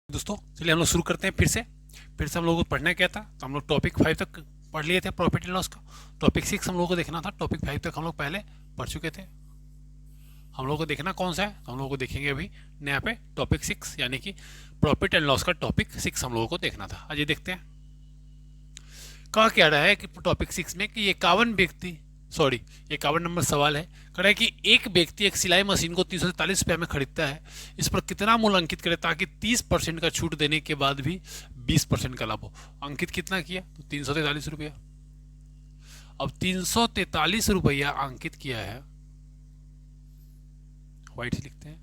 दोस्तों चलिए हम लोग शुरू करते हैं फिर से हम लोगों को पढ़ना क्या था। तो हम लोग टॉपिक 5 तक पढ़ लिए थे प्रॉफिट एंड लॉस का। टॉपिक 6 हम लोगों को देखना था। टॉपिक 5 तक हम लोग पहले पढ़ चुके थे। हम लोगों को देखना कौन सा है, तो हम लोगों को देखेंगे अभी नया पे टॉपिक 6 यानी कि प्रॉफिट एंड लॉस का टॉपिक 6 हम लोगों को देखना था। आज ये देखते हैं कहा क्या रहा है कि टॉपिक 6 में कि 51 नंबर सवाल है। कह रहा है कि एक व्यक्ति एक सिलाई मशीन को 343 रुपये में खरीदता है। इस पर कितना मूल्य अंकित करे ताकि 30% का छूट देने के बाद भी 20% का लाभ हो। अंकित कितना किया, तो 343 रुपया। अब 343 रुपया अंकित किया है, व्हाइट लिखते हैं।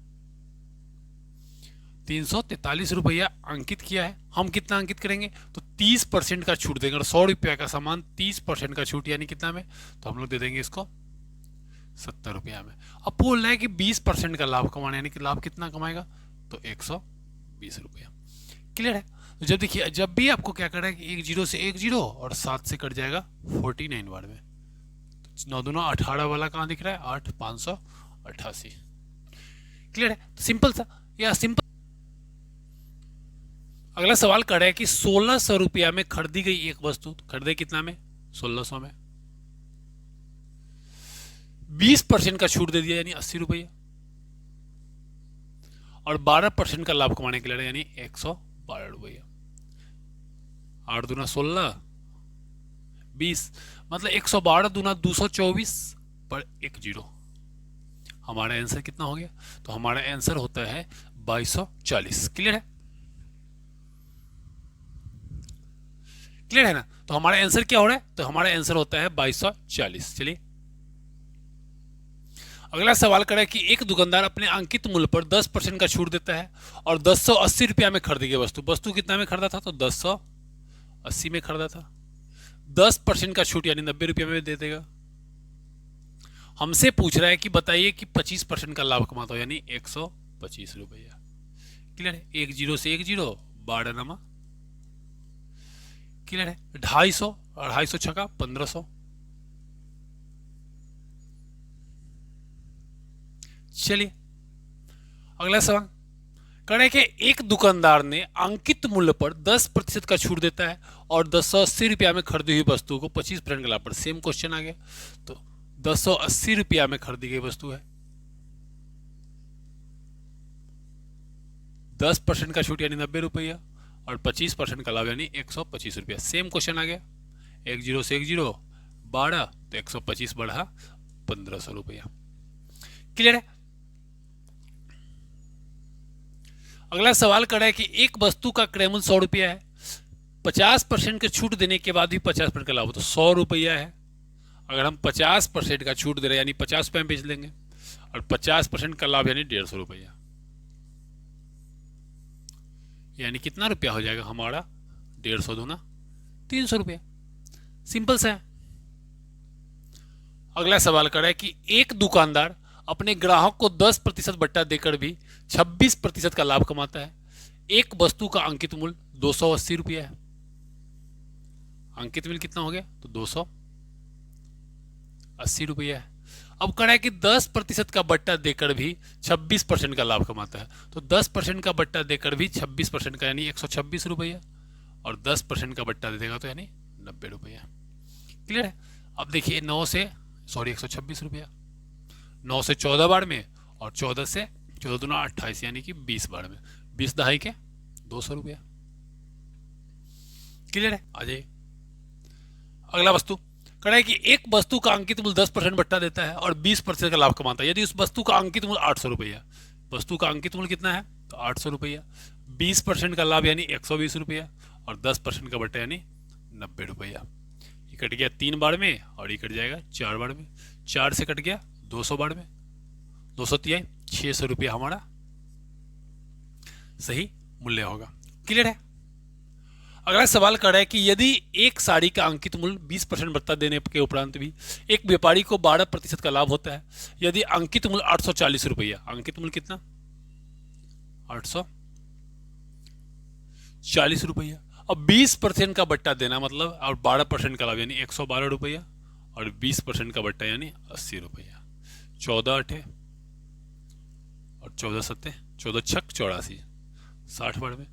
343 रुपया अंकित किया है। हम कितना अंकित करेंगे, तो 30% का छूट देंगे। और 100 रुपया का सामान 30% का छूट यानी कितना में, तो हम लोग दे देंगे इसको 70 रुपया में। अब बोल रहा है कि 20% का लाभ कमाना, यानी कि लाभ कितना कमाएगा, तो 120 रुपया। क्लियर है। तो जब देखिए, जब भी आपको क्या करना है कि 1 0 से 1 0 और 7 से कट जाएगा 49 बार में। तो 9 दूना 18 वाला कहाँ दिख रहा है, 8 588। क्लियर है। तो सिंपल सा या सिंपल। अगला सवाल कर रहा है कि 1600 रुपया में खरीदी गई एक वस्तु, खरीदे कितना में, 1600 में। 20% का छूट दे दिया यानी 80 रुपया। और 12% का लाभ कमाने के लिए यानी 112 रुपया। 8 दूना 16 20, मतलब 112 दूना 224 पर 1 0। हमारा आंसर कितना हो गया, तो हमारा आंसर होता है 2240। क्लियर है, क्लियर है ना। तो हमारा आंसर क्या हो रहा है, तो हमारा आंसर होता है 2240। चलिए अगला सवाल करें कि एक दुकानदार अपने अंकित मूल्य पर 10% का छूट देता है और 1080 रुपया में खरीदी गई वस्तु कितना में खरीदा था, तो 1080 में खरीदा था। 10% का छूट यानी 90 रुपया में दे देगा। हमसे पूछ रहा है कि बताइए कि 25% का लाभ कमाता हो यानी 125 रुपया। क्लियर है। 1 0 से 1 0 12 नमा। क्लियर है। 250, 250 छका 1500। चलिए अगला सवाल करें कि एक दुकानदार ने अंकित मूल्य पर 10% का छूट देता है और 1080 रुपया में खरीदी हुई वस्तु को 25% का लाभ पर। सेम क्वेश्चन आ गया। तो 1080 रुपया में खरीदी गई वस्तु है, 10% का छूट यानी 90 रुपया और 25% का लाभ यानी 125 रुपया। सेम क्वेश्चन आ गया। 1 0 से 1 0 12, तो 125 बढ़ा 1500 रुपया। क्लियर है। अगला सवाल कर रहा है कि एक वस्तु का क्रय मूल्य 100 रुपया है। 50% के छूट देने के बाद भी 50% का लाभ हो तो 100 रुपया है। अगर हम 50% का छूट दे रहे हैं यानी 50 रुपये में बेच लेंगे और 50% का लाभ यानी 150 रुपया, यानी कितना रुपया हो जाएगा हमारा, 150 दूना 300 रुपया। सिंपल सा है। अगला सवाल कर रहा है कि एक दुकानदार अपने ग्राहक को 10% बट्टा देकर भी 26% का लाभ कमाता है। एक वस्तु का अंकित मूल्य 280 रुपया है। अंकित मूल्य कितना हो गया, तो 280 रुपया है। अब कह रहा है कि 10% का बट्टा देकर भी 26% का लाभ कमाता है। तो 10% का बट्टा देकर भी 26% का यानी 126 रुपया और 10% का बट्टा दे देगा तो यानी 90 रुपया। क्लियर है। अब देखिए 126 रुपया, 9 से 14 बार में और 14 से 14 दूना 28 यानी कि 20 बार में, 20 दहाई के 200 रुपया। क्लियर है। आ जाइए अगला वस्तु कह रहा है कि एक वस्तु का अंकित मूल्य 10% बट्टा देता है और 20% का लाभ कमाता है। यदि उस वस्तु का अंकित मूल्य 800 रुपया, वस्तु का अंकित मूल्य कितना है, तो 800 रुपया, 20% का लाभ यानी 120 रुपया और 10% का बट्टा यानी 90 रुपया। ये कट गया 3 बार में और ये कट जाएगा 4 बार में। 4 से कट गया 200 बार में, 200 तिहाई 600 रुपया हमारा सही मूल्य होगा। क्लियर है। अगला सवाल कर रहा है कि यदि एक साड़ी का अंकित मूल्य 20% बट्टा देने के उपरांत भी एक व्यापारी को 12% का लाभ होता है, यदि अंकित मूल्य 840 रुपया, अंकित मूल्य कितना, 840 रुपया। अब 20% का बट्टा देना मतलब और 12% का लाभ यानी 112 रुपया और 20% का बट्टा यानी 80 रुपया। 14 8 और 14 7 14 छक 84, 60 बार में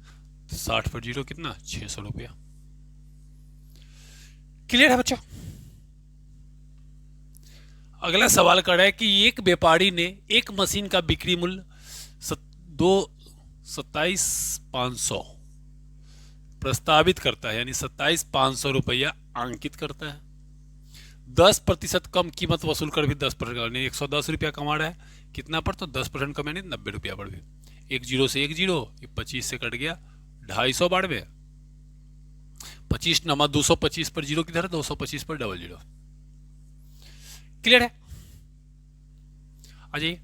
तो 60 पर जीरो कितना, 600 रुपया। क्लियर है बच्चों? अगला सवाल कर रहा है कि एक व्यापारी ने एक मशीन का बिक्री मूल्य 27,500 प्रस्तावित करता है, यानी 27,500 रुपया अंकित करता है। 10% कम कीमत वसूल कर भी 10% यानी 110 रुपया कमा रहा है। कितना पर, तो 10% कम यानी 90 रुपया पर भी। एक जीरो से एक जीरो, 25 से कट गया 250 बार में। 25 नमा 225 पर जीरो किधर है, 225 पर डबल जीरो। क्लियर है? अजय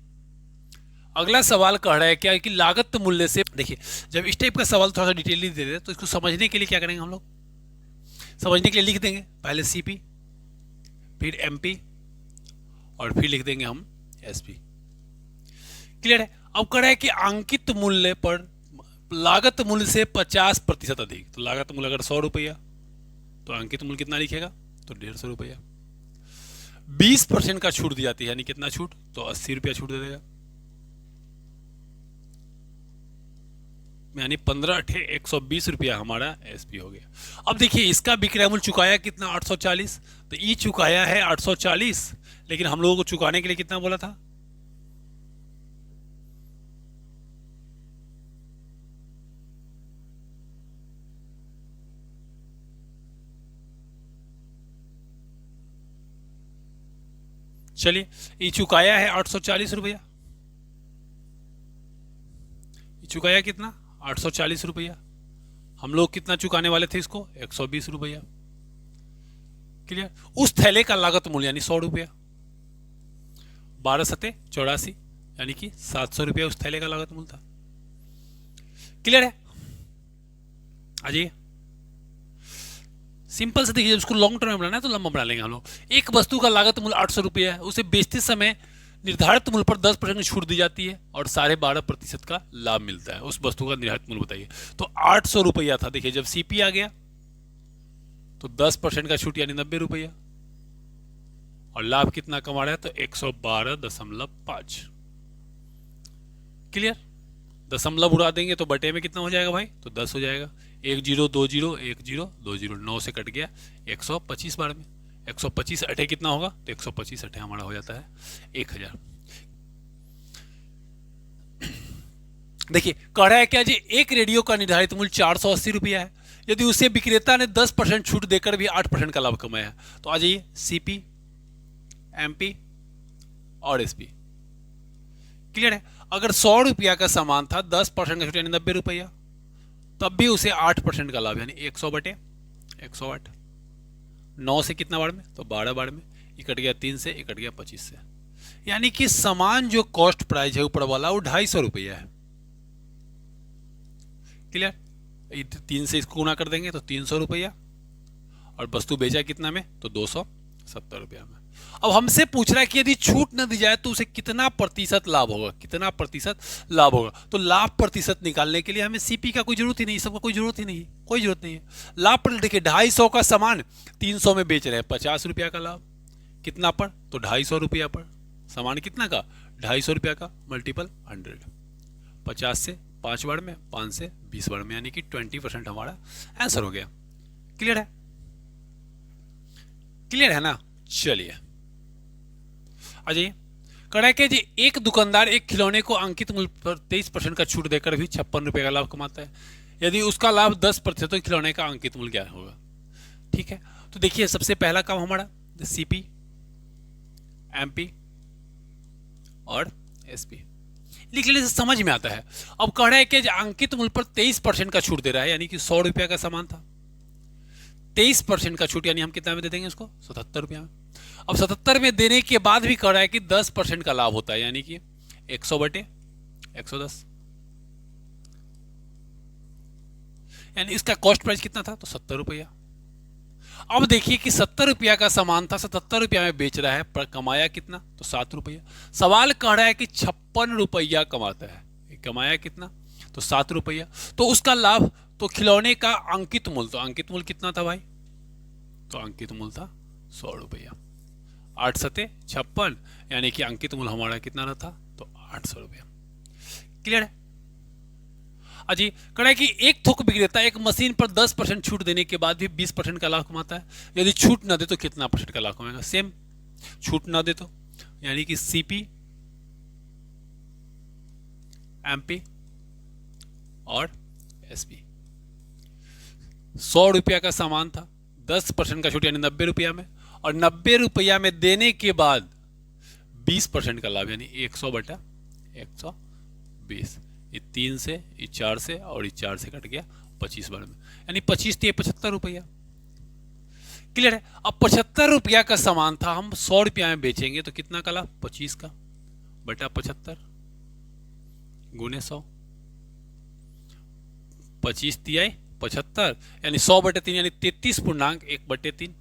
अगला सवाल कह रहा है क्या कि लागत मूल्य से, देखिए जब इस टाइप का सवाल थोड़ा सा डिटेलली दे दे तो इसको समझने के लिए क्या करेंगे हम लोग, समझने के लिए लिख देंगे पहले सीपी, फिर एमपी, और फिर लिख देंगे हम एसपी। क्लियर है? अब कह रहा है कि अंकित मूल्य पर लागत मूल्य से 50% अधिक, तो लागत मूल्य अगर 100 रुपया तो अंकित मूल्य कितना लिखेगा, तो 150 रुपया। 20% का छूट दी जाती है, यानी कितना छूट, तो 80 रुपया छूट दे देगा, यानी 15 अठे 120 रुपया हमारा एसपी हो गया। अब देखिए इसका विक्रय मूल्य चुकाया कितना, 840, तो ई चुकाया है 840, लेकिन हम लोगों को चुकाने के लिए कितना बोला था, चलिए ये चुकाया है 840 रुपया, चुकाया कितना, 840 रुपया। हम लोग कितना चुकाने वाले थे इसको, 120 रुपया। क्लियर? उस थैले का लागत मूल्य यानी 100 रुपया, 12 सते 84, यानी कि 700 रुपया उस थैले का लागत मूल्य था। क्लियर है? आ जाइए, सिंपल से देखिए, जब उसको लॉन्ग टर्म में बनाना है तो लंबा बना लेंगे हम लोग। एक वस्तु का लागत मूल्य 800 रुपया है, उसे बेचते समय निर्धारित मूल्य पर 10% की छूट दी जाती है और 12.5% का लाभ मिलता है। उस वस्तु का निर्धारित मूल्य बताइए। तो 800 रुपया था, देखिए जब सीपी आ गया तो 10% का छूट यानी 90 रुपया, और लाभ कितना कमा रहा है, तो 112.5। क्लियर? दशमलव उड़ा देंगे तो बटे में कितना हो जाएगा भाई, तो 10 हो जाएगा। 1 0 2 0 1 0 2 0, 9 से कट गया 125 बार में। 125 अठे कितना होगा, तो 125 अठे हमारा हो जाता है 1000। देखिए कह रहा है क्या जी, एक रेडियो का निर्धारित मूल्य 480 रुपया है, यदि उसे विक्रेता ने 10% छूट देकर भी 8% का लाभ कमाया है। तो आ जाइए सीपी, एमपी और एसपी। क्लियर है? अगर 100 रुपया का सामान था, 10% का छूट यानी 90 रुपया, तब भी उसे 8% का लाभ यानी 100 बटे 108। 9 से कितना बार में, तो 12 बार में। इकट गया 3 से, इकट गया 25 से, यानी कि सामान जो कॉस्ट प्राइस है ऊपर वाला वो 250 रुपया है। क्लियर? 3 से इसको गुणा कर देंगे तो 300 रुपया, और वस्तु बेचा कितना में, तो 270 रुपया में। अब हमसे पूछ रहा है कि यदि छूट न दी जाए तो उसे कितना प्रतिशत लाभ होगा, कितना प्रतिशत लाभ होगा। तो लाभ प्रतिशत निकालने के लिए हमें सीपी का कोई जरूरत ही नहीं, सबका कोई जरूरत ही नहीं, कोई जरूरत नहीं है। लाभ पर देखिए 250 का सामान 300 में बेच रहे हैं, 50 रुपया का लाभ, कितना पर, तो 250 रुपया पर। सामान कितना का, 250 रुपया का, मल्टीपल 100, 50 से 5 बार में, 5 से 20 बार में, यानी कि 20% हमारा आंसर हो गया। क्लियर है? क्लियर है ना? चलिए आ जाइए। कह कि जी एक दुकानदार एक खिलौने को अंकित मूल्य पर 23% का छूट देकर भी 56 रुपये का लाभ कमाता है। यदि उसका लाभ 10% तो खिलौने का अंकित मूल्य क्या होगा। ठीक है, तो देखिए सबसे पहला काम हमारा सीपी, एमपी और एसपी लिख लेने से समझ में आता है। अब कह रहा है कि अंकित मूल्य पर 23% का छूट दे रहा है, यानी कि 100 रुपया का सामान था, 23% का छूट यानी हम कितना में दे देंगे उसको, 77 रुपया में। अब 77 में देने के बाद भी कह रहा है कि 10% का लाभ होता है, यानी कि 100 बटे 110, यानी इसका कॉस्ट प्राइस कितना था, तो 70 रुपया। अब देखिए कि 70 रुपया का सामान था, 77 रुपया में बेच रहा है, पर कमाया कितना, तो 7 रुपया। सवाल कह रहा है कि 56 रुपया कमाता है, कमाया कितना, तो 7 रुपया। तो उसका लाभ, तो खिलौने का अंकित मूल्य, तो अंकित मूल्य कितना था भाई, तो अंकित मूल्य था 100 रुपया। 8 सते 56, यानी कि अंकित मूल्य हमारा कितना था, तो 800 रुपया। क्लियर है? अजी कड़ा है कि एक थोक विक्रेता एक मशीन पर 10% छूट देने के बाद भी 20% का लाभ कमाता है। यदि छूट ना दे तो कितना परसेंट का लाभ कमाएगा? सेम, छूट ना दे तो यानी कि सीपी, एमपी और एसपी। 100 रुपया का सामान था, 10% का छूट यानी 90 रुपया में, और 90 रुपया में देने के बाद 20% का लाभ यानी 100 बटा 120। ये 3 से, ये 4 से और ये 4 से कट गया 25 बार में, यानी 25 दिए 75 रुपया। क्लियर है? अब 75 रुपया का सामान था, हम 100 रुपया में बेचेंगे तो कितना का लाभ? 25 का बटा 75 गुने 100। 25 दिया 75 यानी 100 बटे 3 यानी 33.1/3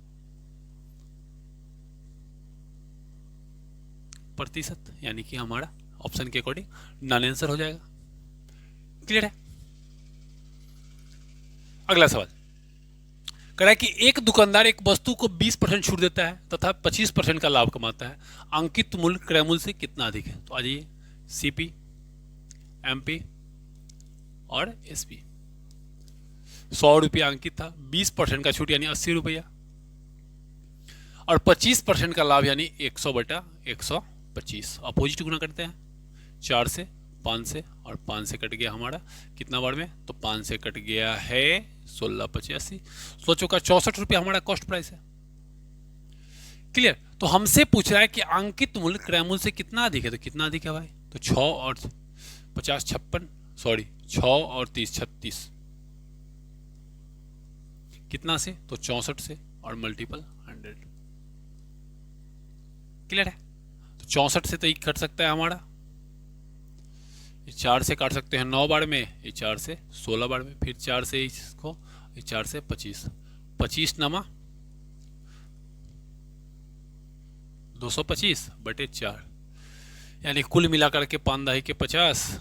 प्रतिशत, यानी कि हमारा ऑप्शन के अकॉर्डिंग नॉन आंसर हो जाएगा। क्लियर है? अगला सवाल कह रहा है कि एक दुकानदार एक वस्तु को 20% छूट देता है तथा 25% का लाभ कमाता है, अंकित मूल्य क्रय मूल्य से कितना अधिक है? तो आ जाइए, सीपी, एमपी और एसपी। 100 रुपया अंकित था, 20% का छूट यानी 80 रुपया, और 25% का लाभ यानी 100 बटा 125। अपोजिट गुना करते हैं, 4 से, 5 से और 5 से कट गया हमारा कितना बार में? तो 5 से कट गया है 1685। 100 चौका 64 रुपया हमारा कॉस्ट प्राइस है। क्लियर? तो हमसे पूछ रहा है कि अंकित मूल्य क्रय मूल्य से कितना अधिक है, तो कितना अधिक है भाई? तो 6 और 50 56, सॉरी 6 और 30 36, कितना से? तो 64 से और मल्टीपल 100। क्लियर है? तो 64 से तो ये कट सकता है हमारा, ये 4 से काट सकते हैं 9 बार में, ये 4 से 16 बार में, फिर 4 से इसको, ये 4 से 25, 25 नमा 225 बटे 4, यानी कुल मिलाकर के 5 दही के 50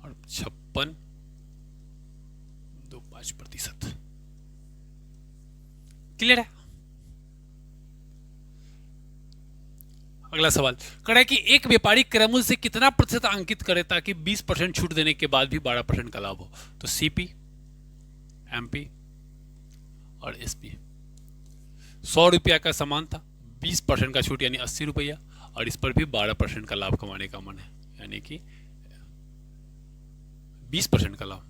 और 56.25%। क्लियर है? अगला सवाल कह रहा है कि एक व्यापारी क्रय मूल्य से कितना प्रतिशत अंकित करे ताकि 20% छूट देने के बाद भी 12% का लाभ हो? तो सीपी, एमपी और एसपी। 100 रुपया का सामान था, 20% का छूट यानी 80 रुपया, और इस पर भी 12% का लाभ कमाने का मन है, यानी कि 20% का लाभ,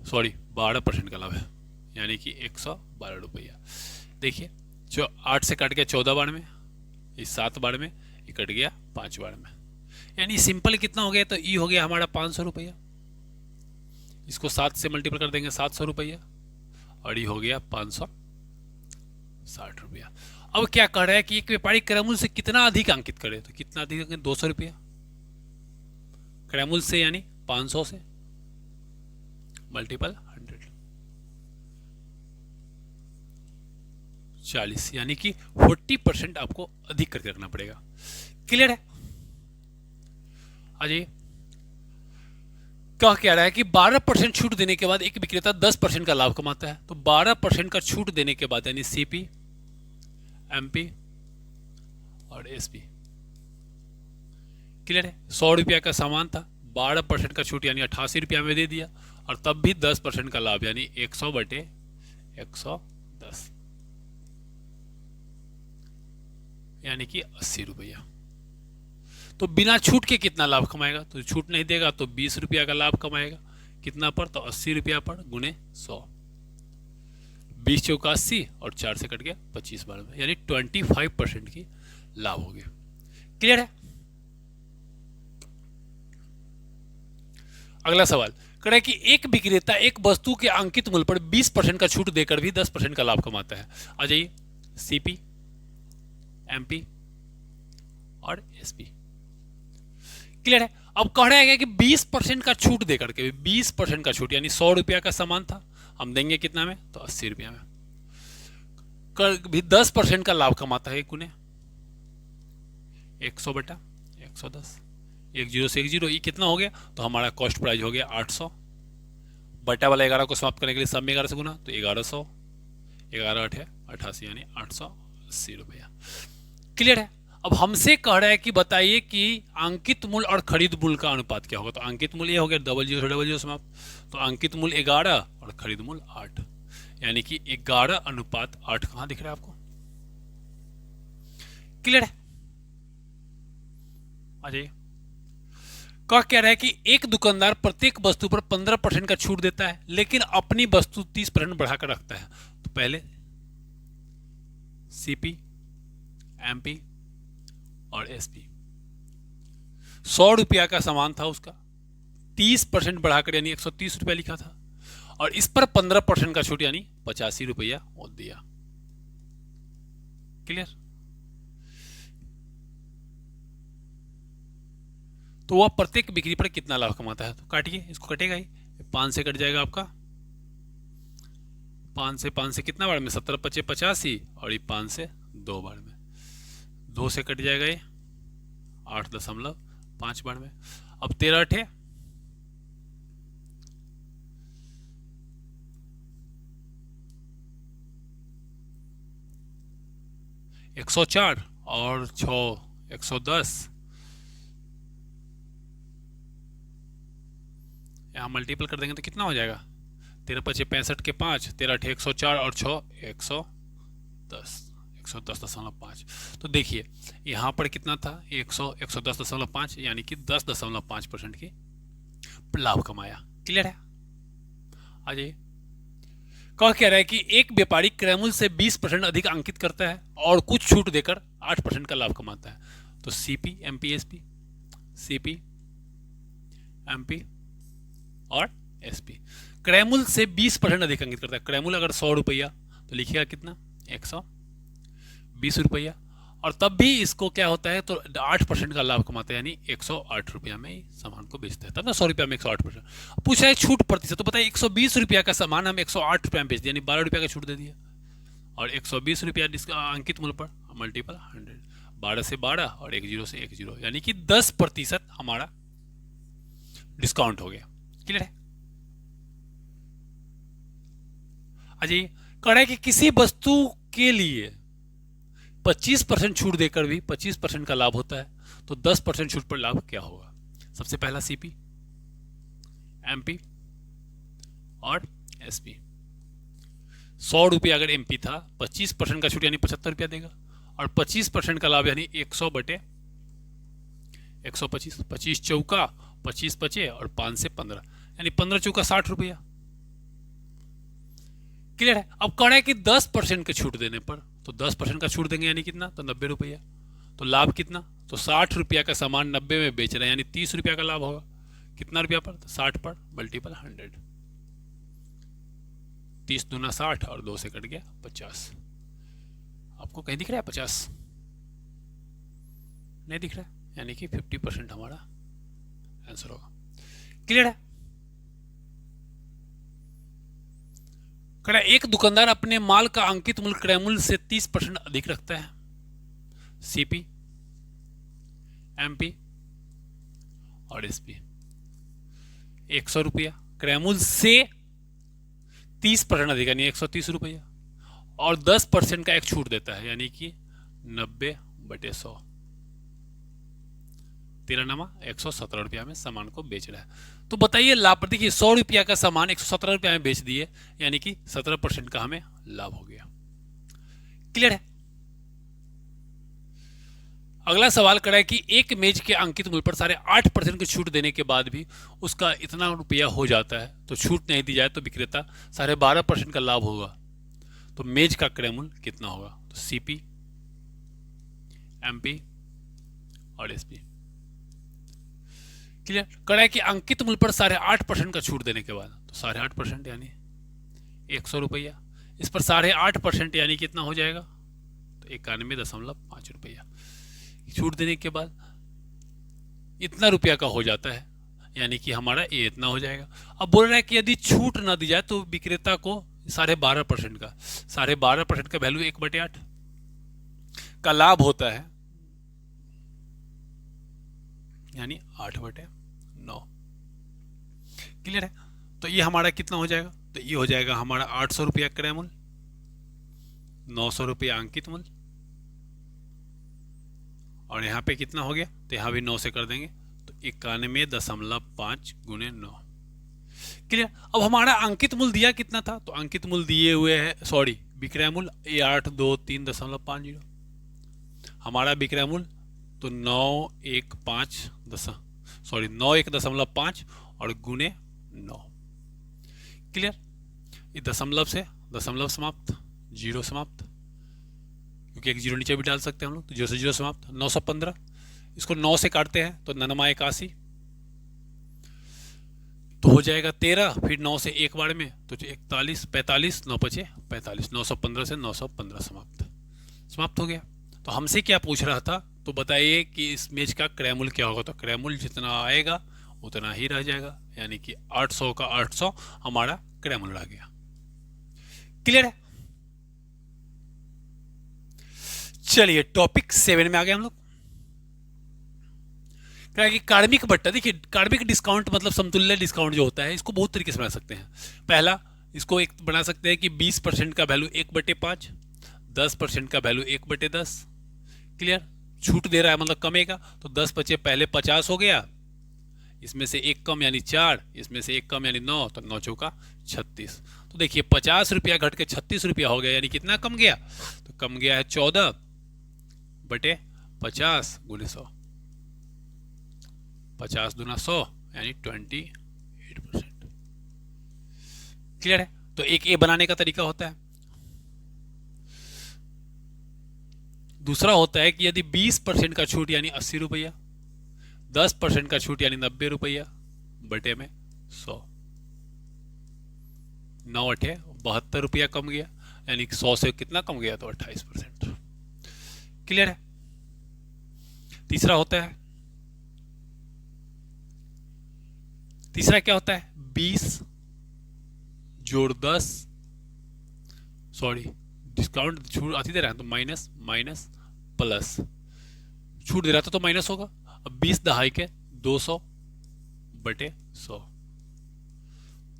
सॉरी 12% का लाभ है, यानी कि 112 रुपया। देखिए जो 8 से कट गया 14 बार में, इस 7 बार में, ये कट गया 5 बार में, यानी सिंपल कितना हो गया? तो ई हो गया हमारा 500 रुपया, इसको 7 से मल्टीपल कर देंगे 700 रुपया, और ये हो गया 560 रुपया। अब क्या कह रहा है कि एक व्यापारी क्रय मूल्य से कितना अधिक अंकित करे? तो कितना अधिक? 200 रुपया क्रय मूल्य से, यानी 500 से मल्टीपल 100, 40, यानी कि 40% आपको अधिक करके रखना पड़ेगा। क्लियर है? अजय क्या कह रहा है कि 12% छूट देने के बाद एक विक्रेता 10% का लाभ कमाता है, तो 12% का छूट देने के बाद यानी सीपी, एमपी और एसपी। क्लियर है? 100 रुपया का सामान था, 12% का छूट यानी 88 रुपया में दे दिया, और तब भी 10% का लाभ यानी 100 बटे 110, यानी कि 80 रुपया। तो बिना छूट के कितना लाभ कमाएगा? तो छूट नहीं देगा तो 20 रुपया का लाभ कमाएगा। कितना पर? तो 80 रुपया पर गुने 100, 20 चौका 80 और 4 से कट गया 25 बार में, यानी 25% की लाभ हो गया। क्लियर है? अगला सवाल कह रहा है कि एक विक्रेता एक वस्तु के अंकित मूल्य पर 20% का छूट देकर भी 10% का लाभ कमाता है। आ जाइए, सीपी, एमपी और एसपी। क्लियर है? अब कह रहा है कि 20% का छूट देकर के, 20% का छूट यानी 100 रुपया का सामान था, हम देंगे कितना में? तो 80 रुपया में, कर भी 10% का लाभ कमाता है। कुने 100 बटा 110, 10 से 10, ये कितना हो गया? तो हमारा कॉस्ट प्राइस हो गया 800, बटा वाला 11 को समाप्त करने के लिए सब में 11 से गुना, तो 1100, 11 8 है 88, यानी 880 रुपया। क्लियर है? अब हमसे कह रहा है कि बताइए कि अंकित मूल्य और खरीद मूल्य का अनुपात क्या होगा। तो अंकित मूल्य ये हो गया डबल जीरो से डबल जीरो समाप्त। तो अंकित मूल्य 11 और खरीद मूल्य 8, यानी कि 11:8 कहाँ दिख रहा है आपको? क्लियर है? आ जाइए। कह रहा है कि एक दुकानदार प्रत्येक वस्तु पर 15% का छूट देता है, लेकिन अपनी वस्तु 30% बढ़ाकर रखता है। तो पहले सीपी, एमपी और एसपी। 100 रुपया का सामान था, उसका 30% बढ़ाकर यानी 130 रुपया लिखा था, और इस पर 15% का छूट यानी 85 रुपया और दिया। क्लियर? तो वह प्रत्येक बिक्री पर कितना लाभ कमाता है? तो काटिए, इसको कटेगा ही, 5 से कट जाएगा आपका, 5 से कितना बार में? 17 × 5 = 85, और ये 5 से 2 बार में, 2 से कट जाएगा ये 8.5 बार में। अब 13 8 104 और 6 110, यहाँ मल्टीपल कर देंगे तो कितना हो जाएगा? 13 × 5 = 65 के 5, 13 8 104 और 6 110, 110.5। तो देखिए यहाँ पर कितना था? 110.5, यानी कि 10.5% की लाभ कमाया। क्लियर है? आ जाइए। कह रहा है कि एक व्यापारी क्रय मूल्य से 20% अधिक अंकित करता है और कुछ छूट देकर 8% का लाभ कमाता है। तो CP, MP, SP, CP, MP और एसपी। क्रय मूल्य से 20% अधिक अंकित करता है। क्रय मूल्य अगर 100 रुपया तो लिखिएगा कितना? 120 रुपया, और तब भी इसको क्या होता है? तो 8% का लाभ कमाता है, यानी 108 रुपया में ही सामान को बेचता है। तब ना 100 रुपया में 108%। पूछा है छूट प्रतिशत, तो बताइए 120 रुपया का सामान हम 108 रुपया में बेच दिया, यानी 12 रुपया का छूट दे दिया, और 120 रुपया अंकित मूल्य पर मल्टीपल 100, 12 से 12 और 10 से 10, यानी कि 10% हमारा डिस्काउंट हो गया। क्लियर है? अजय कह रहा है कि किसी वस्तु के लिए 25% छूट देकर भी 25% का लाभ होता है, तो 10% छूट पर लाभ क्या होगा? सबसे पहला सीपी, एमपी और एसपी। 100 रुपया अगर एमपी था, 25% का छूट यानी 75 रुपया देगा, और 25% का लाभ यानी 100/125, 25 चौका 25 पचे और 5 से 15, यानी 15 चौका 60 रुपया। क्लियर है? अब कह रहा है कि 10% के छूट देने पर, तो 10% का छूट देंगे यानी कितना? तो 90 रुपया। तो लाभ कितना? तो 60 रुपया का सामान 90 में बेच रहे हैं, यानी 30 रुपया का लाभ होगा। कितना रुपया पर? तो 60 पर मल्टीपल 100, 30 दूना 60 और 2 से कट गया 50। आपको कहीं दिख रहा है 50? नहीं दिख रहा है, यानी कि 50% हमारा आंसर होगा। क्लियर है? एक दुकानदार अपने माल का अंकित मूल्य क्रय मूल्य से 30% अधिक रखता है। सीपी, एमपी और एसपी। 100 रुपया क्रय मूल्य से 30% अधिक, यानी 130 रुपया, और 10% का एक छूट देता है, यानी कि 90/100, 117 रुपया में सामान को बेच रहा है। तो बताइए लाभ पर, देखिए 100 रुपया का सामान 117 रुपया में बेच दिए, यानी कि 17% का हमें लाभ हो गया। क्लियर है? अगला सवाल करा है कि एक मेज के अंकित मूल्य पर 8.5% की छूट देने के बाद भी उसका इतना रुपया हो जाता है, तो छूट नहीं दी जाए तो विक्रेता 12.5% का लाभ होगा। तो मेज का क्रय मूल्य कितना होगा? तो सीपी, एमपी और एसपी। क्लियर? करा है कि अंकित मूल्य पर 8.5% का छूट देने के बाद, तो 8.5% यानी 100 रुपया, इस पर 8.5% यानी कितना हो जाएगा? तो 91.5 रुपया। छूट देने के बाद इतना रुपया का हो जाता है, यानी कि हमारा ये इतना हो जाएगा। अब बोल रहा है कि यदि छूट ना दी जाए तो विक्रेता को 12.5% का 12.5% का वैल्यू 1/8 का लाभ होता है, यानी 8/9। क्लियर है? तो ये हमारा कितना हो जाएगा? तो ये हो जाएगा हमारा 800 रुपया क्रय मूल्य, 900 रुपया अंकित मूल्य और यहाँ पे कितना हो गया, तो यहाँ भी 9 से कर देंगे, तो 91.5 गुणे 9। क्लियर। अब हमारा अंकित मूल्य दिया कितना था, तो अंकित मूल्य दिए हुए है, सॉरी विक्रय मूल्य 823.50, हमारा विक्रय मूल्य तो 915 और गुणे 9। क्लियर। ये दशमलव से दशमलव समाप्त, जीरो समाप्त, क्योंकि एक जीरो नीचे भी डाल सकते हैं हम लोग, तो जीरो से जीरो समाप्त। 915, इसको 9 से काटते हैं तो 9×81 तो हो जाएगा 13, फिर 9 से एक बार में तो 41, 45, 9 बचे 45, 915 से 915 समाप्त हो गया। तो हमसे क्या पूछ रहा था, तो बताइए कि इस मेज का क्रय मूल्य क्या होगा, तो क्रय मूल्य जितना आएगा उतना ही रह जाएगा, यानी कि 800 का 800 हमारा क्रय मूल्य रह गया। क्लियर है। चलिए टॉपिक 7 में आ गए हम लोग। क्या कि कार्मिक बट्टा, देखिए कार्मिक डिस्काउंट मतलब समतुल्य डिस्काउंट जो होता है, इसको बहुत तरीके से बना सकते हैं। पहला, इसको एक बना सकते हैं कि 20% का वैल्यू 1/5, 10% का वैल्यू 1/10। क्लियर। छूट दे रहा है मतलब कमेगा, तो 10 बचे पहले 50 हो गया, इसमें से एक कम यानी 4, इसमें से एक कम यानी 9, तो 9 चौका 36। तो देखिए 50 रुपया घट के 36 रुपया हो गया, यानी कितना कम गया, तो कम गया है 14/50 गुणे 100, 50 दूना 100 यानी 28%। क्लियर है। तो एक ए बनाने का तरीका होता है। दूसरा होता है कि यदि 20% का छूट यानी 80 रुपया, 10% का छूट यानी 90 रुपया बटे में 100, 9×8 72 रुपया कम गया, यानी 100 से कितना कम गया, तो 28%। क्लियर है। तीसरा होता है, तीसरा क्या होता है, 20 जोड़ 10, सॉरी डिस्काउंट छूट आती दे रहा है तो माइनस माइनस प्लस, छूट दे रहा था तो माइनस होगा। अब 20 दहाई के 200/100,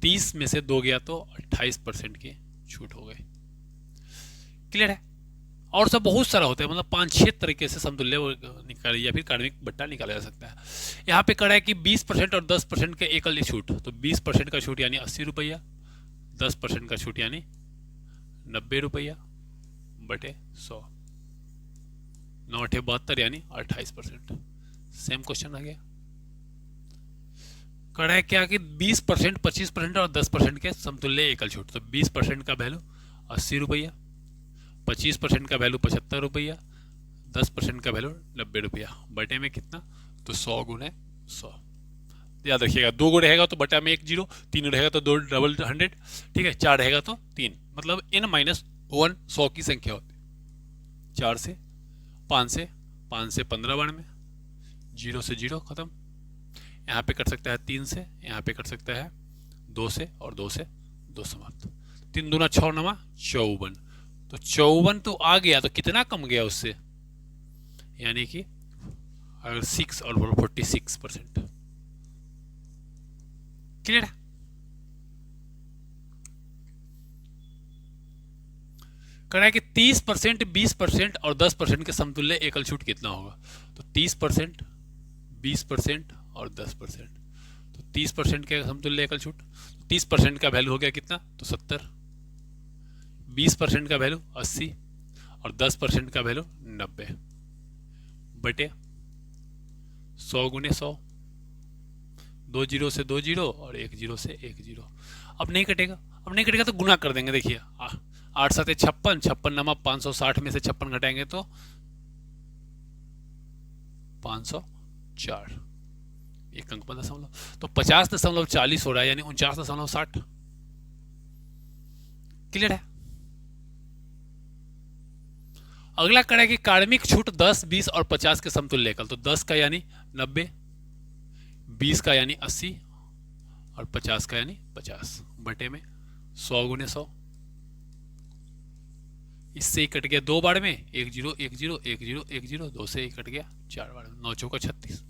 30 में से 2 गया तो 28% की छूट हो गई। क्लियर है। और सब बहुत सारा होता है, मतलब 5-6 तरीके से समतुल्य निकाले या फिर कार्मिक बट्टा निकाला जा सकता है। यहाँ पे करा है कि 20% और 10% के एकल छूट, तो 20% का छूट यानी 80 रुपया, 10% का छूट यानी 90 रुपया बटे 100, 9×8 72 यानी 28%। सेम क्वेश्चन आ गया। करा है क्या कि 20%, 25% और 10% के समतुल्य एकल छूट, तो 20% का वैल्यू 80 रुपया, 25% का वैल्यू 75 रुपया, 10% का वैल्यू 90 रुपया बटे में कितना, तो 100 गुणे 100। याद रखिएगा, 2 गो रहेगा तो बटा में 1 0, 3 रहेगा तो 2 डबल 100, ठीक है, 4 रहेगा तो 3, मतलब n-1 100 की संख्या होती है। 4 से 5 से 15 बार में, 0 से 0 खत्म। यहाँ पे कर सकता है 3 से, यहाँ पे कर सकता है 2 से, और 2 से 2 समाप्त। 3 दूना 6 9 54, तो 54 तो आ गया, तो कितना कम गया उससे, यानी कि अगर 6 और 46%। क्लियर है। कह रहा है कि 30%, 20% और 10% के समतुल्य एकल छूट कितना होगा, तो 30%, 20% और 10%, तो 30% के समतुल्य एकल छूट, 30% का वैल्यू हो गया कितना, तो 70, 20% का वैल्यू 80 और 10% का वैल्यू 90 बटे 100 गुणे 100, 2 0 से 2 0 और 1 0 से 1 0। अब नहीं कटेगा, अब नहीं कटेगा तो गुना कर देंगे। देखिए 8 7 56, 56 नमा 560 में से 56 घटाएंगे तो 504, एक अंक 50, तो 50.40 हो रहा है, यानी 49.60। क्लियर है। अगला करें कि कार्मिक छूट 10, 20 और 50 के समतुल्य एकल, तो 10 का यानी 90, 20 का यानी 80 और 50 का यानी 50 बटे में 100 गुणे 100। इससे ही कट गया 2 बार में, 1 0 1 0 1 0 1 0, 2 से ही कट गया 4 बार में, 9 चौका 36,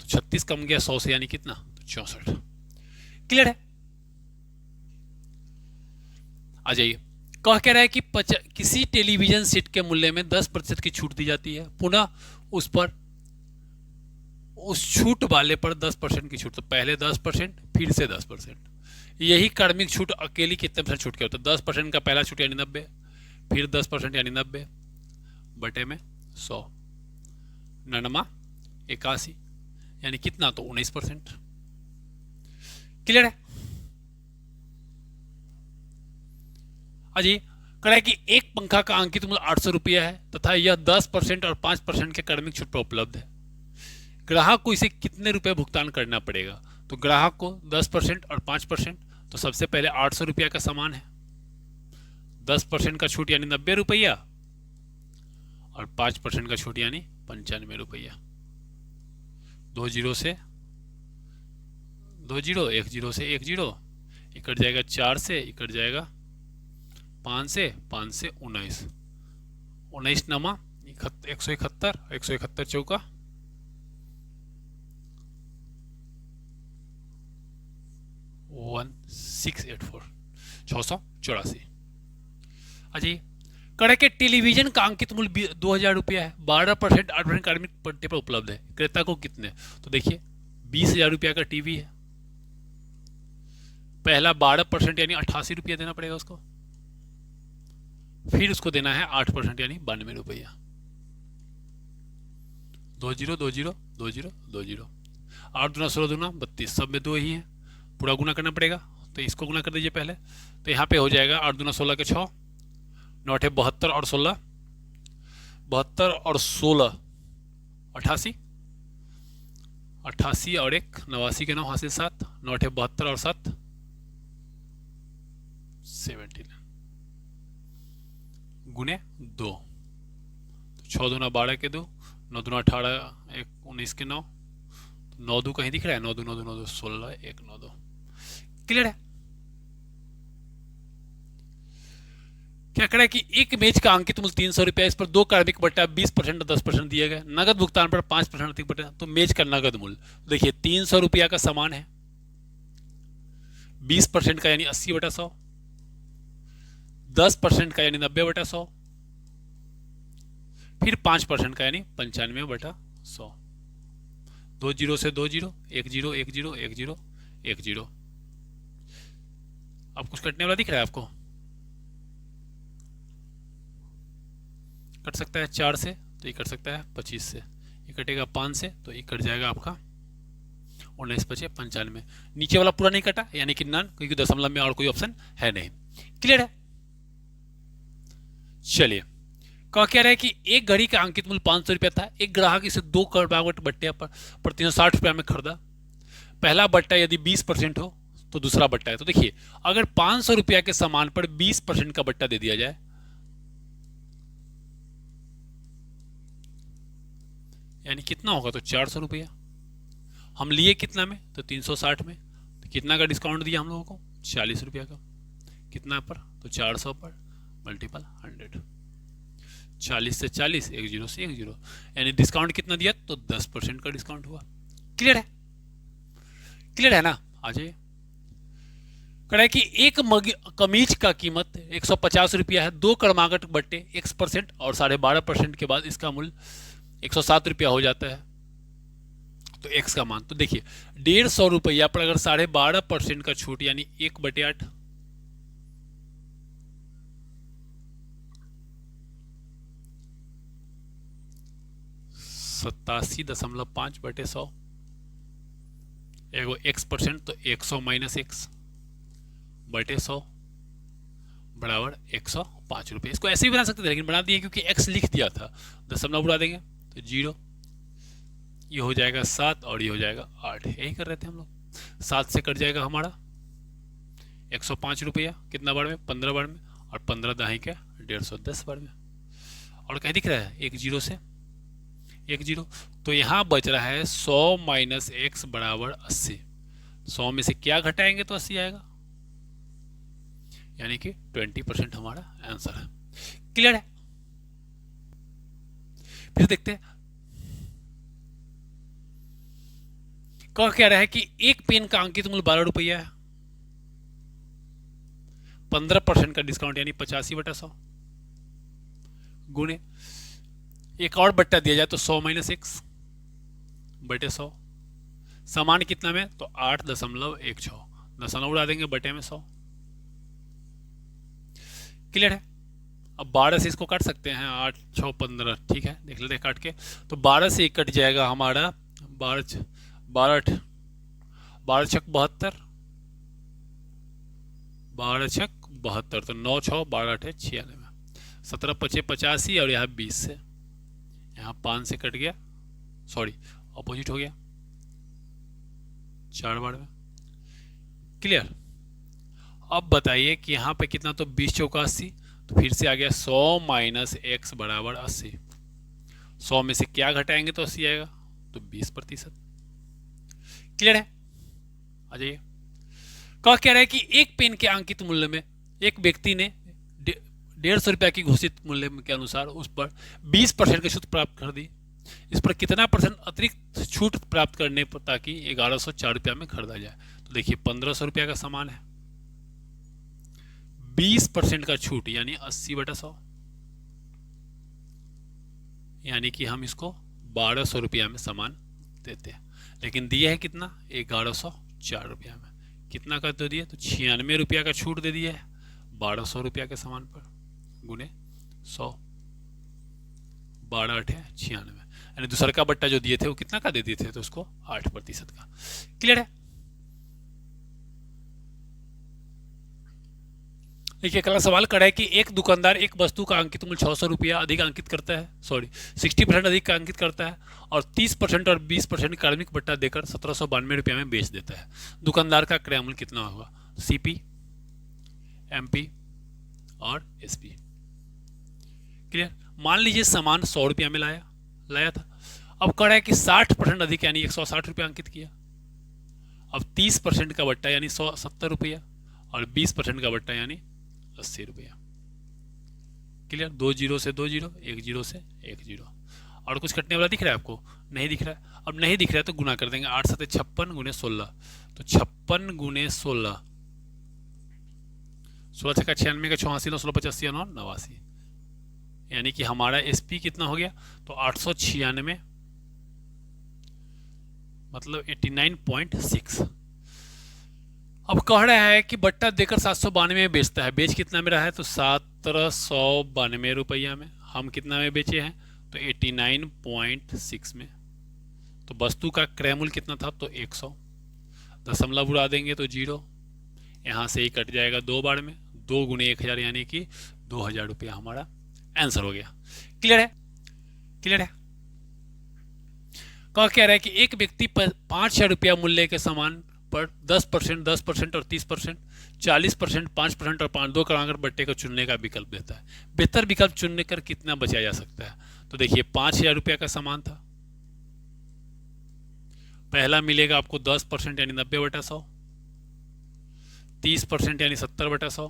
तो 36 कम गया 100 से, यानी कितना, तो 64। क्लियर है। आ जाइए, कह रहा है कि किसी टेलीविजन सेट के मूल्य में 10% की छूट दी जाती है, पुनः उस पर उस छूट वाले पर 10% की छूट, तो पहले 10% फिर से 10%। यही कार्मिक छूट अकेली कितने परसेंट छूट के होता है? 10% का पहला छूट यानी 90, फिर 10% यानी 90 बटे में 100, 99 81 यानी कितना? तो 19%। क्लियर है? अजी कह कि एक पंखा का अंकित मूल्य 800 रुपया है तथा यह 10% और 5% के कार्मिक छूट पर उपलब्ध है। ग्राहक को इसे कितने रुपए भुगतान करना पड़ेगा? तो ग्राहक को 10% और 5%, तो सबसे पहले 800 रुपया का सामान है, 10% का छूट यानी 90 रुपया और 5% का छूट यानी 95 रुपया। 2 जीरो से 2 जीरो, 1 जीरो से 1 जीरो, ये कट जाएगा 4 से, ये कट जाएगा 5 से 19, 19 नमा 171, 171 चौका 1684, 684। अजी कड़े के टेलीविजन का अंकित मूल्य 2000 रुपया है, 12% 8% कार्मिक पट्टे पर उपलब्ध है। क्रेता को कितने? तो देखिए 20,000 रुपया का टीवी है, पहला 12% यानी 88 रुपया देना पड़ेगा उसको, फिर उसको देना है 8% यानी 92 रुपया। 2 जीरो 2 जीरो 2 जीरो 2 जीरो, 8 दूना 16 दूना 32, सब में 2 ही है, पूरा गुना करना पड़ेगा, तो इसको गुना कर दीजिए पहले। तो यहाँ पे हो जाएगा 8 दूना 16 के 6, 9 72 और 16, 72 और 16 88, 88 और 1 89 के 9 हासिल 7, 9 72 और 7 17 गुने 2, 6 दूना 12 के 2, 9 दूना 18, 1 19 के 9, 9 दो कहीं दिख रहा है? 9 दो 9 दो 9 दो 16, 1 9 2। क्लियर है? क्या करें कि एक मेज का अंकित मूल्य 300 रुपया, इस पर 2 कार्मिक बट्टा 20% और 10% दिया गया, नगद भुगतान पर 5% अधिक बट्टा, तो मेज का नगद मूल्य देखिए 300 रुपया का सामान है, 20% का यानी 80 बटा 100, 10% का यानी 90 बटा 100, फिर 5% का यानी 95 बटा 100। 2 जीरो से 2 zero, 1 zero 1 zero 1 zero 1 zero. अब कुछ कटने वाला दिख रहा है आपको? कट सकता है 4 से, तो ये कट सकता है 25 से, ये कटेगा 5 से, तो ये कट जाएगा आपका 19 बचे 95। नीचे वाला पूरा नहीं कटा यानी कि नन, क्योंकि दशमलव में और कोई ऑप्शन है नहीं। क्लियर है? चलिए कह रहा है कि एक घड़ी का अंकित मूल्य 500 रुपया था, एक ग्राहक इसे 2 करोड़ बट्टे पर 360 रुपया में खरीदा। पहला बट्टा यदि 20% हो तो दूसरा बट्टा है, तो देखिए अगर 500 रुपया के सामान पर 20% का बट्टा दे दिया जाए, यानी कितना होगा? तो 400 रुपया। हम लिए कितना में? तो 360 में, तो कितना का डिस्काउंट दिया हम लोगों को? 40 रुपया का। कितना पर? तो 400 पर मल्टीपल 100, 40 से 40, 1 जीरो से 1 जीरो, यानी डिस्काउंट कितना दिया? तो 10% का डिस्काउंट हुआ। क्लियर है? क्लियर है ना? आ जाइए। कह रहा है कि एक कमीज का कीमत 150 रुपया है, 2 क्रमागत बट्टे X% और 12.5% के बाद इसका मूल्य 107 रुपया हो जाता है, तो X का मान, तो देखिए 150 रुपया पर अगर 12.5% का छूट यानी 1/8, 87.5 बटे 100, एगो X% तो 100 माइनस X बटे 100 बराबर 105 रुपये। इसको ऐसे ही बना सकते थे लेकिन बना दिए क्योंकि X लिख दिया था, दशमलव उड़ा देंगे तो 0, ये हो जाएगा 7 और ये हो जाएगा 8, यही कर रहे थे हम लोग। 7 से कट जाएगा हमारा 105 रुपया, कितना बार में? 15 बार में, और 15 दाही के 150 बार में, और कहीं दिख रहा है 1 जीरो से 1 जीरो, तो यहाँ बच रहा है 100 माइनस X बराबर 80। 100 में से क्या घटाएंगे तो 80 आएगा, यानी कि 20% हमारा आंसर है। क्लियर है? फिर देखते हैं क्या रहा है कि एक पेन का अंकित मूल्य 12 रुपया है, 15% का डिस्काउंट यानी 85 बटा 100 गुणे एक और बट्टा दिया जाए तो 100 माइनस 1 बटे 100, समान कितना में, तो 8.16, दशमलव उड़ा देंगे बटे में 100। क्लियर है। अब 12 से इसको काट सकते हैं, 8 6 15, ठीक है, देख लेते हैं काट के। तो 12 से एक कट जाएगा हमारा 12 12 12 छक 72, 12 छक 72, तो 9 6 12 8 96, 17 25 85, और यहाँ 20 से, यहाँ 5 से कट गया, सॉरी अपोजिट हो गया 4 बार में। क्लियर। अब बताइए कि यहाँ पे कितना, तो 20 चौका 80, तो फिर से आ गया 100 माइनस x बराबर 80। 100 में से क्या घटाएंगे तो 80 आएगा, तो 20%। क्लियर है। आ जाइए। कह रहा है कि एक पेन के अंकित मूल्य में एक व्यक्ति ने 150 रुपया की घोषित मूल्य के अनुसार उस पर 20% की छूट प्राप्त कर दी। इस पर कितना % अतिरिक्त छूट प्राप्त करने पर ताकि 1104 रुपया में खरीदा जाए। तो देखिए 1500 रुपया का सामान है, 20% का छूट यानी 80/100, यानी कि हम इसको 1200 रुपया में सामान देते हैं, लेकिन दिए है कितना, 1104 रुपया में। कितना का तो दिए, तो 96 रुपया का छूट दे दिया है 1200 रुपया के सामान पर, गुने 100, 12 8 96, यानी दूसरा का बट्टा जो दिए थे वो कितना का दे दिए थे, तो उसको 8% का। क्लियर है। देखिए अगला सवाल कर रहा है कि एक दुकानदार एक वस्तु का अंकित मूल्य 600 रुपया अधिक अंकित करता है, सॉरी 60% अधिक का अंकित करता है, और 30% और 20% कार्मिक बट्टा देकर 1792 रुपया में बेच देता है। दुकानदार का क्रय मूल्य कितना होगा, सीपी, एमपी और एसपी। क्लियर। मान लीजिए सामान 100 रुपया में लाया था। अब कह रहा है कि 60% अधिक यानी 160 रुपया अंकित किया। अब 30% का बट्टा यानी 170 रुपया, और 20% का बट्टा यानी 80 रुपया। क्लियर। 2 जीरो से 2 जीरो, 1 जीरो से 1 जीरो। और कुछ कटने वाला दिख रहा है आपको, नहीं दिख रहा है। अब नहीं दिख रहा है तो गुना कर देंगे, 8 7 56 गुने 16, तो 56 गुने 16, 16 छक्का 96 का 86, 16 85 89, यानी कि हमारा एसपी कितना हो गया, तो 896, मतलब 89.6। अब कह रहा है कि बट्टा देकर 792 में बेचता है। बेच कितना में रहा है, तो 1792 रुपया में। हम कितना में बेचे हैं, तो 89.6 में। तो वस्तु का क्रय मूल्य कितना था, तो 100, दशमलव उड़ा देंगे तो 0, यहाँ से ही कट जाएगा 2 बार में, 2 गुने 1000 यानी कि 2000 रुपया हमारा आंसर हो गया। क्लियर है। क्लियर है। कह रहा है कि एक व्यक्ति 5000 रुपया मूल्य के सामान पर 10%, 10% और 30%, 40%, 5% और 5 क्रमांक बट्टे को चुनने का विकल्प देता है। बेहतर विकल्प चुनने कर कितना बचाया जा सकता है, तो देखिए 5000 रुपया का सामान था, पहला मिलेगा आपको 10% यानी 90/100, 30% यानी 70/100,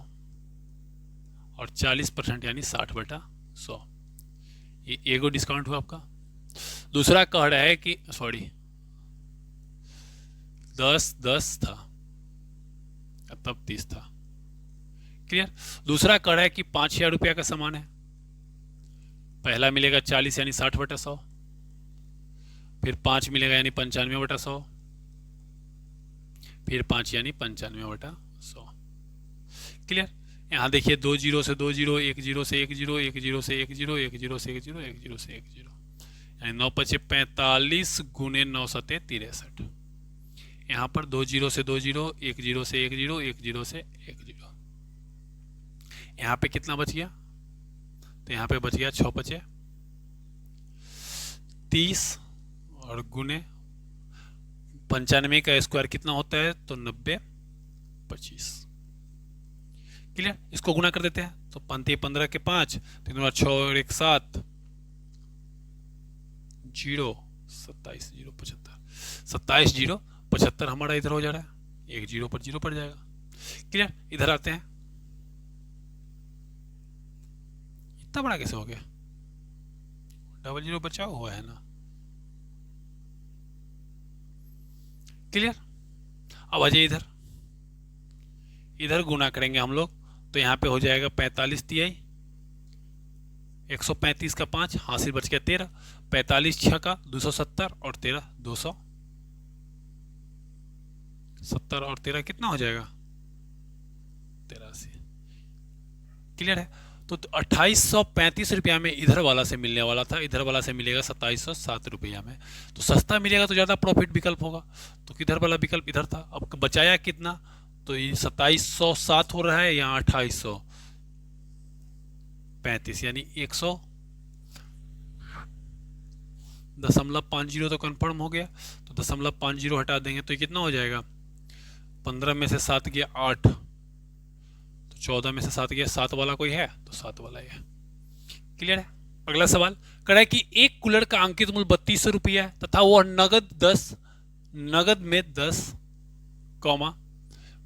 और 40% यानी 60/100। ये एगो डिस्काउंट हुआ आपका। दूसरा कह रहा है कि सॉरी 10 था, तब 30 था। क्लियर। दूसरा कह रहा है कि 5000 रुपया का सामान है, पहला मिलेगा 40 यानी 60/100, फिर 5 मिलेगा यानी 95/100, फिर 5 यानी 95/100। क्लियर। यहाँ देखिए 2 जीरो से 2 जीरो, 1 जीरो से 1 जीरो, 1 जीरो से 1 जीरो, 1 जीरो से 1 जीरो, 1 जीरो से 1 जीरो, यानी 9 5 45 गुने 9 7 63। यहाँ पर 2 जीरो से 2 जीरो, 1 जीरो से 1 जीरो, 1 जीरो से 1 जीरो। यहाँ पे कितना बच गया, तो यहाँ पे बच गया 6 5 30, और गुने 95 का स्क्वायर कितना होता है, तो 90 25। क्लियर। इसको गुना कर देते हैं, तो 15 के 5, 3 बार 6 और 1 7, 0 27 0 75, 27 0 75 हमारा इधर हो जा रहा है, 1 जीरो पर 0 पड़ जाएगा। क्लियर। इधर आते हैं, इतना बड़ा कैसे हो गया, डबल 0 बचा हुआ है ना। क्लियर। अब आ जाइए इधर, इधर गुना करेंगे हम लोग, तो यहाँ पे हो जाएगा 45 तिहाई, 135 का 5, हासिल बच गया 13, 45 6 का 270 और 13 270 और 13 कितना हो जाएगा 83। क्लियर है। तो 2835 रुपया में इधर वाला से मिलने वाला था, इधर वाला से मिलेगा 2707 रुपया में। तो सस्ता मिलेगा तो ज़्यादा प्रॉफिट विकल्प होगा, तो किधर वाला विकल्प इधर था। अब बचाया कितना, तो ये 2707 हो रहा है, यहाँ 2835 यानी 100.50 तो कन्फर्म हो गया। तो 0.50 हटा देंगे तो ये कितना हो जाएगा, 15 में से 7 गया 8, तो 14 में से 7 गया 7 वाला कोई है तो 7 वाला है। क्लियर है। अगला सवाल कह रहा है कि एक कूलर का अंकित मूल्य 3200 रुपया है तथा वह नगद में 10,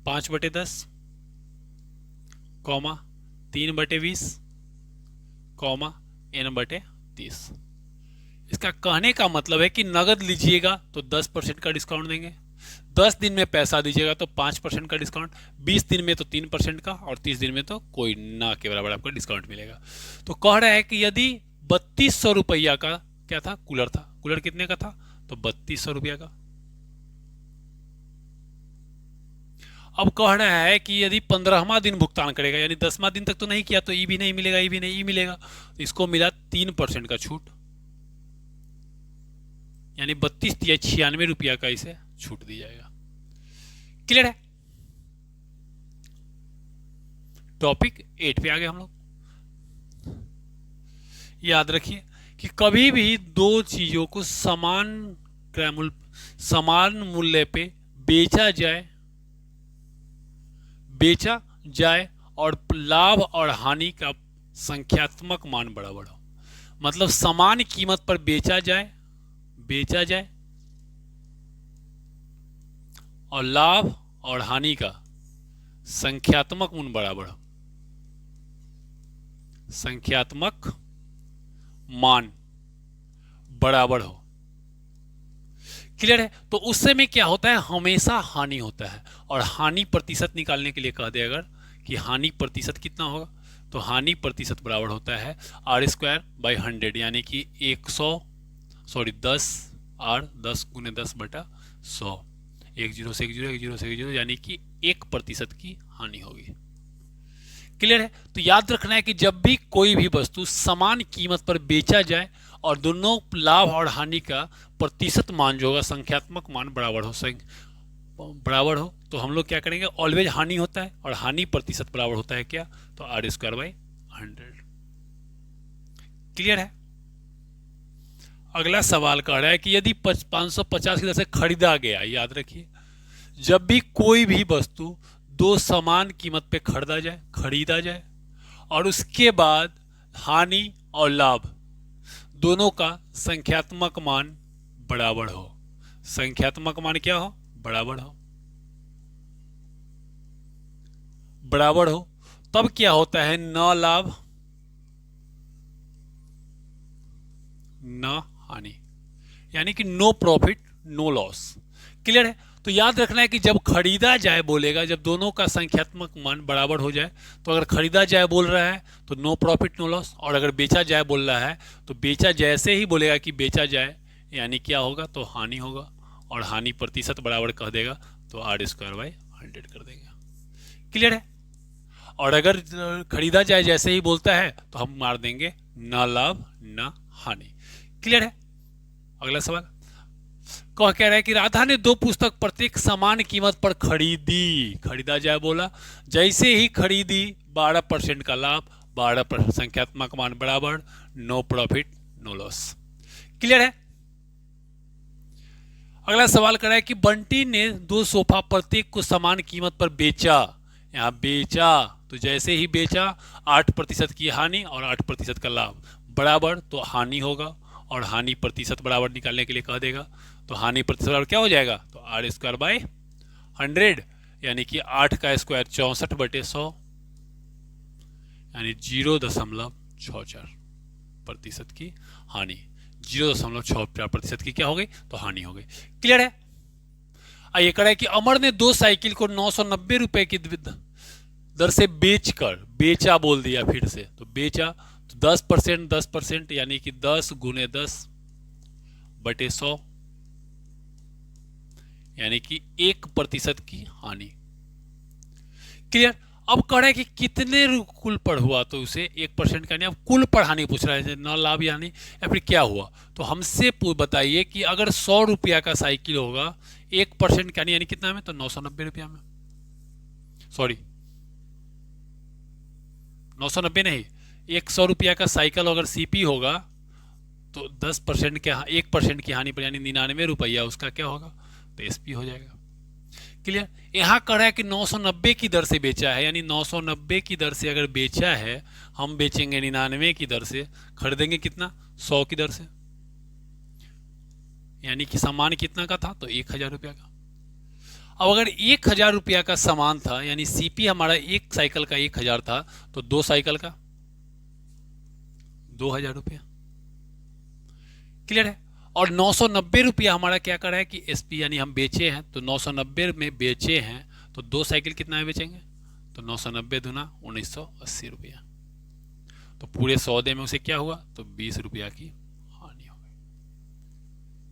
5/10, 3/20, n/30। इसका कहने का मतलब है कि नगद लीजिएगा तो 10% का डिस्काउंट देंगे, 10 दिन में पैसा दीजिएगा तो 5% का डिस्काउंट, 20 दिन में तो 3% का, और 30 दिन में तो कोई ना के बराबर आपको डिस्काउंट मिलेगा। तो कह रहा है कि यदि 3200 रुपया का क्या था, कूलर था, कूलर कितने का था, तो 3200 रुपया का। अब कह रहा है कि यदि 15वां दिन भुगतान करेगा, यानी 10वां दिन तक तो नहीं किया तो ई भी नहीं मिलेगा, ई भी नहीं, ई मिलेगा, तो इसको मिला 3% का छूट, यानी 32 या 96 रुपया का इसे छूट दी जाएगा। क्लियर है। टॉपिक 8 पे आ गए हम लोग। याद रखिए कि कभी भी दो चीजों को समान मूल्य पे बेचा जाए और लाभ और हानि का संख्यात्मक मान बराबर हो। मतलब समान कीमत पर बेचा जाए और लाभ और हानि का संख्यात्मक मान बराबर हो, संख्यात्मक मान बराबर हो। क्लियर है। तो उस समय क्या होता है, हमेशा हानि होता है, और हानि प्रतिशत निकालने के लिए कह दे अगर कि हानि प्रतिशत कितना होगा, तो हानि प्रतिशत बराबर होता है r²/100, यानी कि 10 r 10 × 10/100, 1 0 से 1 0, 1 0 से 1 0, यानी कि 1% की हानि होगी। क्लियर है। तो याद रखना है कि जब भी कोई भी वस्तु समान कीमत पर बेचा जाए और दोनों लाभ और हानि का प्रतिशत मान जो होगा, संख्यात्मक मान बराबर हो, तो हम लोग क्या करेंगे, ऑलवेज हानि होता है और हानि प्रतिशत बराबर होता है क्या, तो r²/100। क्लियर है। अगला सवाल कह रहा है कि यदि 550 की दर से खरीदा गया, याद रखिए जब भी कोई भी वस्तु दो समान कीमत पे खरीदा जाए और उसके बाद हानि और लाभ दोनों का संख्यात्मक मान बराबर हो, संख्यात्मक मान क्या हो, बराबर हो, तब क्या होता है, न लाभ न हानि, यानी कि no profit no loss. Clear है। तो याद रखना है कि जब खरीदा जाए बोलेगा, जब दोनों का संख्यात्मक मान बराबर हो जाए, तो अगर खरीदा जाए बोल रहा है तो नो प्रॉफिट नो लॉस, और अगर बेचा जाए बोल रहा है तो बेचा जैसे ही बोलेगा कि बेचा जाए यानी क्या होगा, तो हानि होगा, और हानि प्रतिशत बराबर कह देगा तो r²/100 कर देगा। क्लियर है। और अगर खरीदा जाए जैसे ही बोलता है तो हम मार देंगे न लाभ न हानि। क्लियर है। अगला सवाल कह रहा है कि राधा ने 2 पुस्तक प्रत्येक समान कीमत पर खरीदा जाए बोला, जैसे ही खरीदी 12% का लाभ, 12% संख्यात्मक मान बराबर, no profit no loss. Clear है। अगला सवाल कर रहा है कि बंटी ने 2 सोफा प्रत्येक को समान कीमत पर बेचा, यहां बेचा तो जैसे ही बेचा 8% की हानि और 8% का लाभ बराबर, तो हानि होगा, और हानि प्रतिशत बराबर निकालने के लिए कह देगा, तो हानि प्रतिशत बराबर क्या हो जाएगा, तो r²/100, यानी कि 8 का स्क्वायर 64/100, यानी 0.64% की हानि, 0.64% की क्या हो गई, तो हानि हो गई। क्लियर है। आइए कह रहा है कि अमर ने 2 साइकिल को 990 रुपए की दर से बेचा बोल दिया, फिर से तो बेचा तो 10% यानी कि 10 गुने 10 बटे 100 यानी कि 1% की हानि। क्लियर। अब कह रहा है कि कितने कुल पर हुआ, तो उसे 1% का नहीं, अब कुल पर हानि पूछ रहा है, न लाभ यानी या फिर क्या हुआ। तो हमसे बताइए कि अगर 100 रुपया का साइकिल होगा 1% का नहीं यानी कितना में, तो 990 रुपया में, सॉरी 990 नहीं, 100 रुपया का साइकिल अगर सीपी होगा तो 10% के 1% की हानि पर यानी 99 रुपया उसका क्या होगा, तो एसपी हो जाएगा। क्लियर। यहाँ कह रहा है कि 990 की दर से बेचा है, यानी 990 की दर से अगर बेचा है, हम बेचेंगे 99 की दर से, खरीदेंगे कितना, 100 की दर से, यानी कि सामान कितना का था, तो 1000 रुपया का। अब अगर 1000 रुपया का सामान था, यानी सीपी हमारा एक साइकिल का 1000 था, तो 2 साइकिल का 2000 रुपया। क्लियर है। और 990 रुपया हमारा क्या कर रहा है कि एसपी, यानी हम बेचे हैं, तो 990 में बेचे हैं, तो 2 साइकिल कितना में बेचेंगे, तो 990 दूना 1980 रुपया। तो पूरे सौदे में उसे क्या हुआ, तो 20 रुपया की हानि हो गई।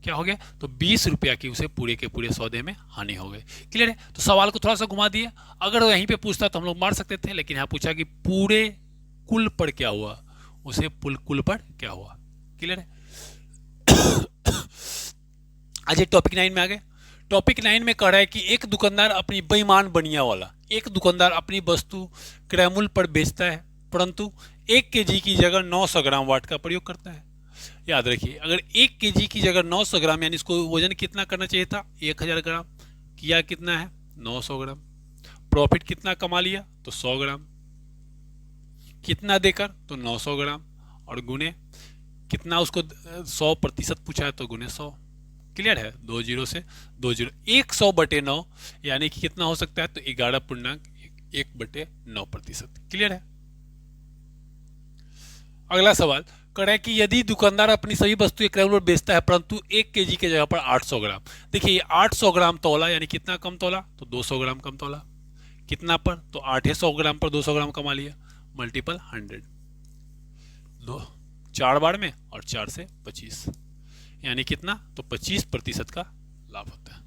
क्या हो गया, तो 20 रुपया की उसे पूरे के पूरे सौदे में हानि हो गई। क्लियर है। तो सवाल को थोड़ा सा घुमा दिए। अगर वो यहीं पे पूछता तो हम लोग मार सकते थे, लेकिन यहाँ पूछा कि पूरे कुल पर क्या हुआ, उसे कुल पर क्या हुआ। क्लियर है। आज टॉपिक 9 में आ गए। टॉपिक 9 में कह रहा है कि एक दुकानदार अपनी बेईमान बनिया वाला, एक दुकानदार अपनी वस्तु क्रय मूल्य पर बेचता है, परंतु 1 केजी की जगह 900 ग्राम वाट का प्रयोग करता है। याद रखिए, अगर 1 केजी की जगह 900 ग्राम, यानी इसको वजन कितना करना चाहिए था, 1000 ग्राम, किया कितना है, 900 ग्राम। प्रॉफिट कितना कमा लिया, तो 100 ग्राम। कितना देकर, तो 900 ग्राम, और गुने कितना, उसको 100% पूछा है, तो गुने 100। क्लियर है। 2 जीरो से 2 जीरो, 100/9 यानी कि कितना हो सकता है, तो 11.1/9%। क्लियर है। अगला सवाल कह रहा है कि यदि दुकानदार अपनी सभी वस्तुएं क्रय मूल्य पर बेचता है, परंतु 1 केजी के जगह पर 800 ग्राम, देखिए 800 ग्राम तोला, यानी कितना कम तोला, तो 200 ग्राम कम तोला। कितना पर, तो 800 ग्राम पर 200 ग्राम कमा लिया, मल्टीपल 100, 4 बार में, और 4 से 25, यानी कितना, तो 25% का लाभ होता है।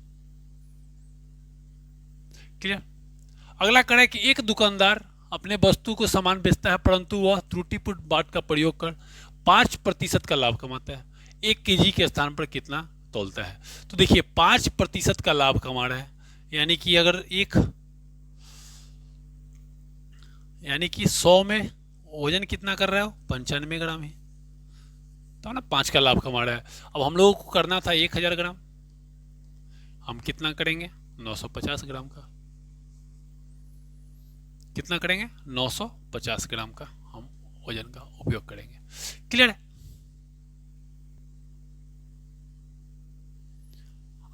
क्लियर। अगला कह रहा है कि एक दुकानदार अपने वस्तु को सामान बेचता है, परंतु वह त्रुटिपूर्ण बाट का प्रयोग कर 5% का लाभ कमाता है। 1 केजी के स्थान पर कितना तोलता है, तो देखिए 5% का लाभ कमा रहा है, यानी कि अगर यानी कि 100 में वजन कितना कर रहा है, 95 ग्राम ही, तो ना 5 का लाभ कमा रहा है। अब हम लोगों को करना था 1000 ग्राम, हम कितना करेंगे, 950 ग्राम का। कितना करेंगे, 950 ग्राम का हम वजन का उपयोग करेंगे। क्लियर है।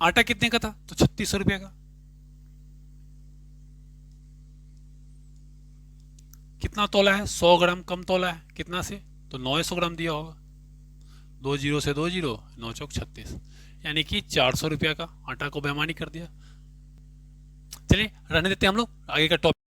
आटा कितने का था, तो 3600 रुपया का। कितना तोला है, 100 ग्राम कम तोला है, कितना से, तो 900 ग्राम दिया होगा। 2 जीरो से 2 जीरो, 9 चौक 36, यानी कि 400 रुपया का आटा को बेईमानी कर दिया। चलिए रहने देते हैं हम लोग, आगे का टॉपिक